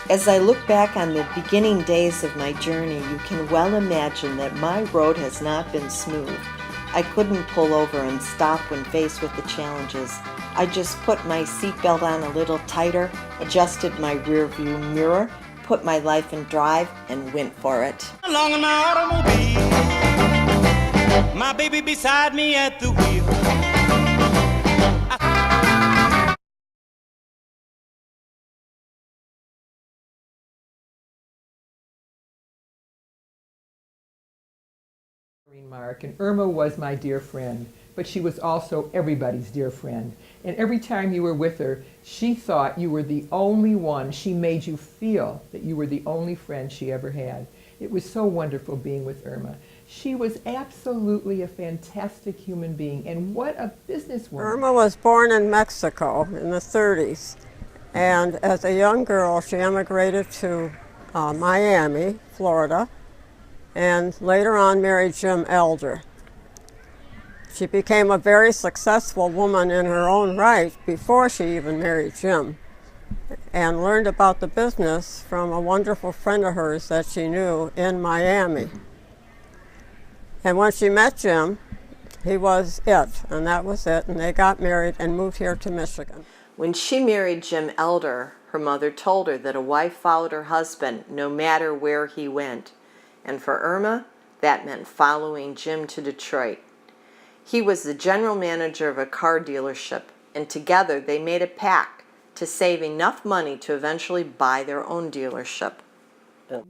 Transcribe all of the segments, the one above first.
As I look back on the beginning days of my journey, you can well imagine that my road has not been smooth. I couldn't pull over and stop when faced with the challenges. I just put my seatbelt on a little tighter, adjusted my rear view mirror, put my life in drive, and went for it. Along in my automobile, my baby beside me at the wheel. Mark, and Irma was my dear friend, but she was also everybody's dear friend. And every time you were with her, she thought you were the only one. She made you feel that you were the only friend she ever had. It was so wonderful being with Irma. She was absolutely a fantastic human being, and what a businesswoman. Irma was born in Mexico in the 30s, and as a young girl, she emigrated to Miami, Florida, and later on married Jim Elder. She became a very successful woman in her own right before she even married Jim, and learned about the business from a wonderful friend of hers that she knew in Miami. And when she met Jim, he was it, and that was it, and they got married and moved here to Michigan. When she married Jim Elder, her mother told her that a wife followed her husband no matter where he went. And for Irma, that meant following Jim to Detroit. He was the general manager of a car dealership, and together they made a pact to save enough money to eventually buy their own dealership.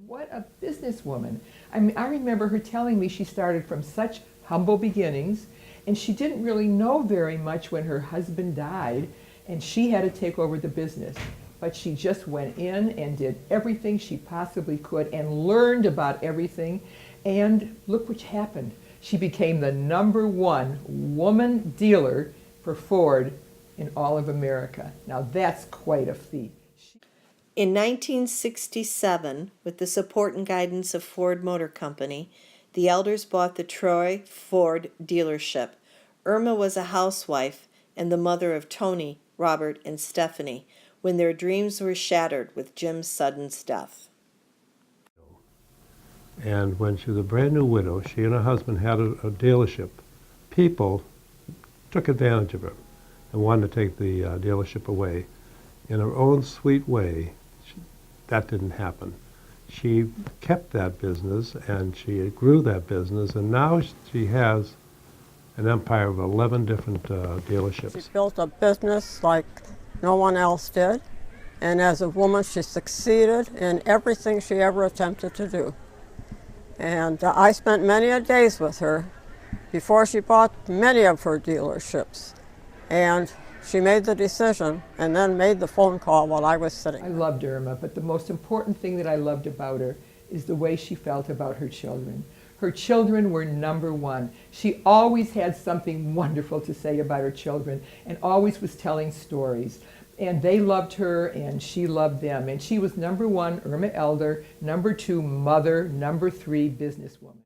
What a businesswoman. I mean, I remember her telling me she started from such humble beginnings, and she didn't really know very much when her husband died, and she had to take over the business. But she just went in and did everything she possibly could and learned about everything. And look what happened. She became the #1 woman dealer for Ford in all of America. Now that's quite a feat. In 1967, with the support and guidance of Ford Motor Company, the Elders bought the Troy Ford dealership. Irma was a housewife and the mother of Tony, Robert, and Stephanie, when their dreams were shattered with Jim's sudden death. And when she was a brand new widow, she and her husband had a dealership. People took advantage of her and wanted to take the dealership away. In her own sweet way, that didn't happen. She kept that business and she grew that business, and now she has an empire of 11 different dealerships. She built a business like no one else did, and as a woman she succeeded in everything she ever attempted to do. And I spent many a days with her before she bought many of her dealerships, and she made the decision and then made the phone call while I was sitting. I loved Irma, but the most important thing that I loved about her is the way she felt about her children. Her children were #1. She always had something wonderful to say about her children and always was telling stories. And they loved her and she loved them. And she was #1, Irma Elder, #2, mother, #3, businesswoman.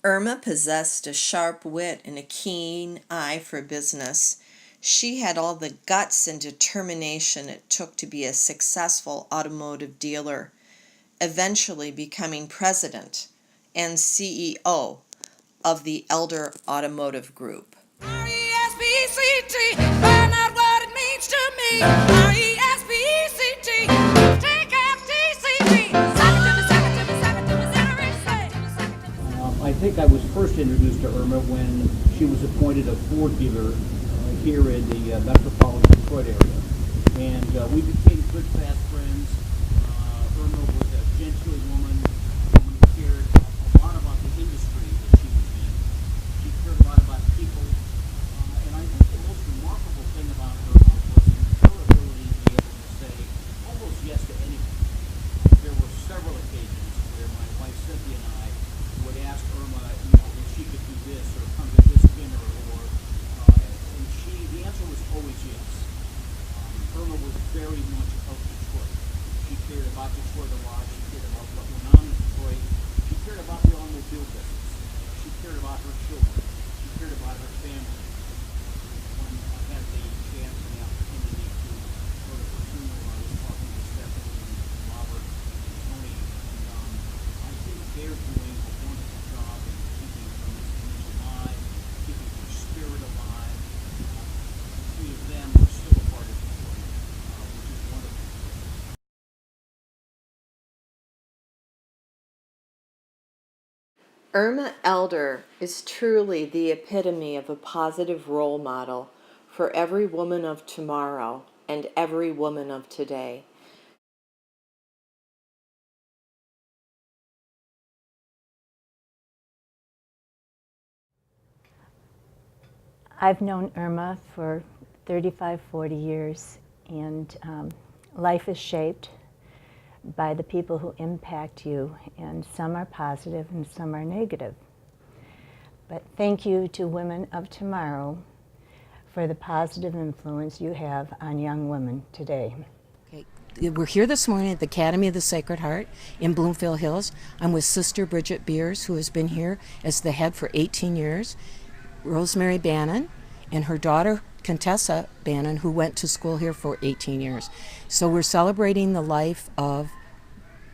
Irma possessed a sharp wit and a keen eye for business. She had all the guts and determination it took to be a successful automotive dealer, eventually becoming president and CEO of the Elder Automotive Group. R-E-S-P-E-C-T, find out what it means to me. R-E-S-P-E-C-T, take F-T-C-T. I think I was first introduced to Irma when she was appointed a Ford dealer here in the metropolitan Detroit area. And we became good, fast friends. Irma was a genteel woman who cared a lot about the industry that she was in. She cared a lot about people. And I think the most remarkable thing about her was her ability to be able to say almost yes to anything. There were several occasions where my wife said Kathy and I would ask Irma, if she could do this or come to this dinner, or and the answer was always yes. Irma was very much of Detroit. She cared about Detroit a lot. She cared about what went on in Detroit. She cared about the automobile business. She cared about her children. She cared about her family. When I had the chance and the opportunity to go to her funeral, I was talking to Stephanie and Robert and Tony, and I think they're doing a wonderful job in keeping Irma's image alive, keeping her spirit alive. The three of them are still a part of Detroit, which is wonderful. Irma Elder is truly the epitome of a positive role model for every woman of tomorrow and every woman of today. I've known Irma for 35, 40 years, and life is shaped by the people who impact you, and some are positive and some are negative. But thank you to women of tomorrow for the positive influence you have on young women today. Okay. We're here this morning at the Academy of the Sacred Heart in Bloomfield Hills. I'm with Sister Bridget Beers, who has been here as the head for 18 years, Rosemary Bannon, and her daughter Contessa Bannon, who went to school here for 18 years. So we're celebrating the life of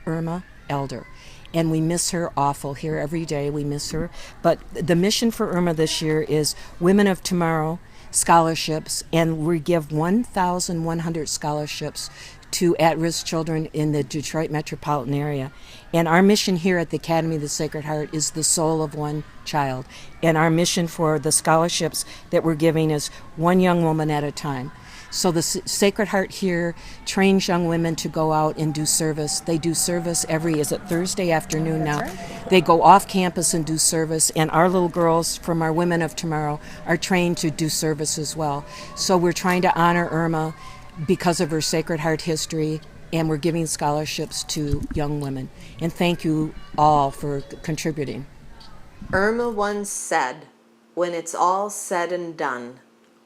Irma Elder. And we miss her awful here every day. We miss her. But the mission for Irma this year is Women of Tomorrow scholarships, and we give 1,100 scholarships to at-risk children in the Detroit metropolitan area. And our mission here at the Academy of the Sacred Heart is the soul of one child. And our mission for the scholarships that we're giving is one young woman at a time. So the Sacred Heart here trains young women to go out and do service. They do service is it Thursday afternoon now? They go off campus and do service, and our little girls from our Women of Tomorrow are trained to do service as well. So we're trying to honor Irma because of her Sacred Heart history, and we're giving scholarships to young women. And thank you all for contributing. Irma once said, "When it's all said and done,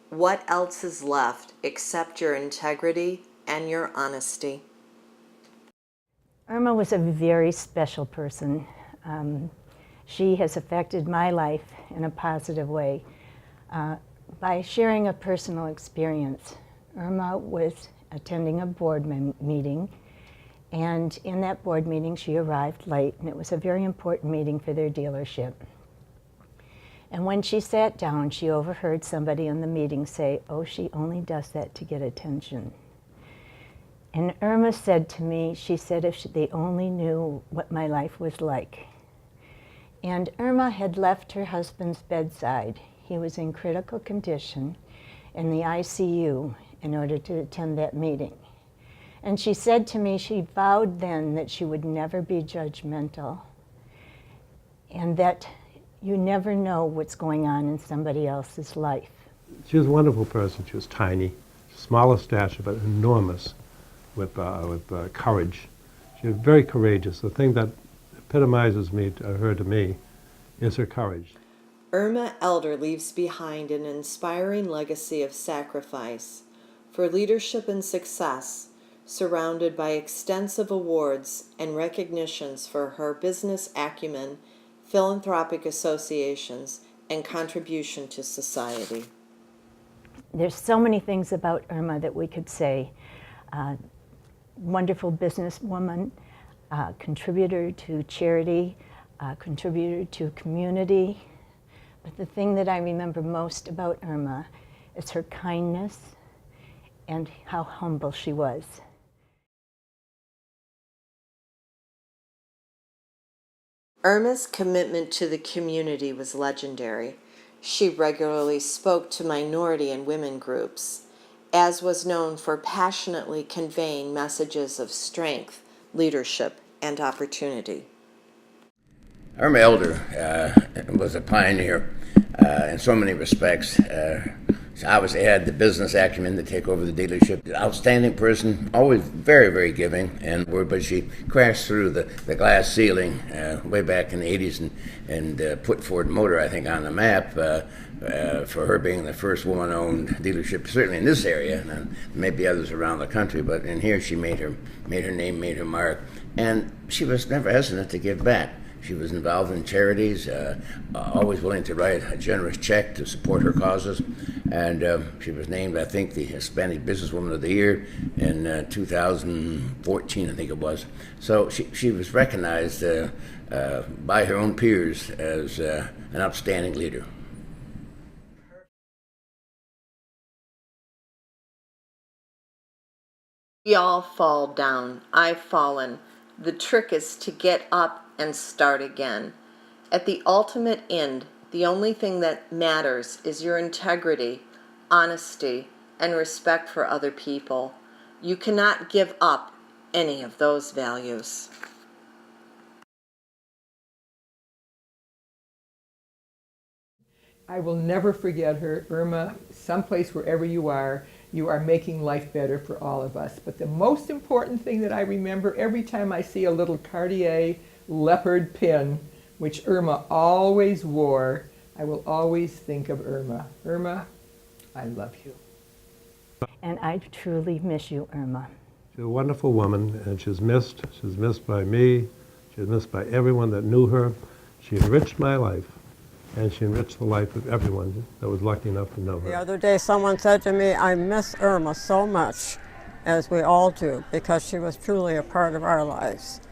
what else is left except your integrity and your honesty?" Irma was a very special person. She has affected my life in a positive way by sharing a personal experience. Irma was attending a board meeting, and in that board meeting she arrived late, and it was a very important meeting for their dealership. And when she sat down, she overheard somebody in the meeting say, "Oh, she only does that to get attention." And Irma said to me, she said, if they only knew what my life was like. And Irma had left her husband's bedside. He was in critical condition in the ICU in order to attend that meeting. And she said to me, she vowed then that she would never be judgmental, and that you never know what's going on in somebody else's life. She was a wonderful person. She was tiny, small of stature, but enormous with courage. She was very courageous. The thing that epitomizes her to me is her courage. Irma Elder leaves behind an inspiring legacy of sacrifice for leadership and success, surrounded by extensive awards and recognitions for her business acumen, philanthropic associations, and contribution to society. There's so many things about Irma that we could say. Wonderful businesswoman, contributor to charity, contributor to community. But the thing that I remember most about Irma is her kindness and how humble she was. Irma's commitment to the community was legendary. She regularly spoke to minority and women groups, as was known for passionately conveying messages of strength, leadership, and opportunity. Irma Elder was a pioneer in so many respects. She obviously had the business acumen to take over the dealership. Outstanding person, always very, very giving, but she crashed through the glass ceiling way back in the 80s and put Ford Motor, I think, on the map for her being the first woman-owned dealership, certainly in this area, and maybe others around the country, but in here she made her name, made her mark, and she was never hesitant to give back. She was involved in charities, always willing to write a generous check to support her causes. And she was named, I think, the Hispanic Businesswoman of the Year in 2014, I think it was. So she was recognized by her own peers as an outstanding leader. We all fall down. I've fallen. The trick is to get up and start again. At the ultimate end, the only thing that matters is your integrity, honesty, and respect for other people. You cannot give up any of those values. I will never forget her. Irma, someplace wherever you are making life better for all of us. But the most important thing that I remember every time I see a little Cartier leopard pin, which Irma always wore, I will always think of Irma. Irma, I love you. And I truly miss you, Irma. She's a wonderful woman, and she's missed. She's missed by me. She's missed by everyone that knew her. She enriched my life, and she enriched the life of everyone that was lucky enough to know her. The other day someone said to me, I miss Irma so much, as we all do, because she was truly a part of our lives.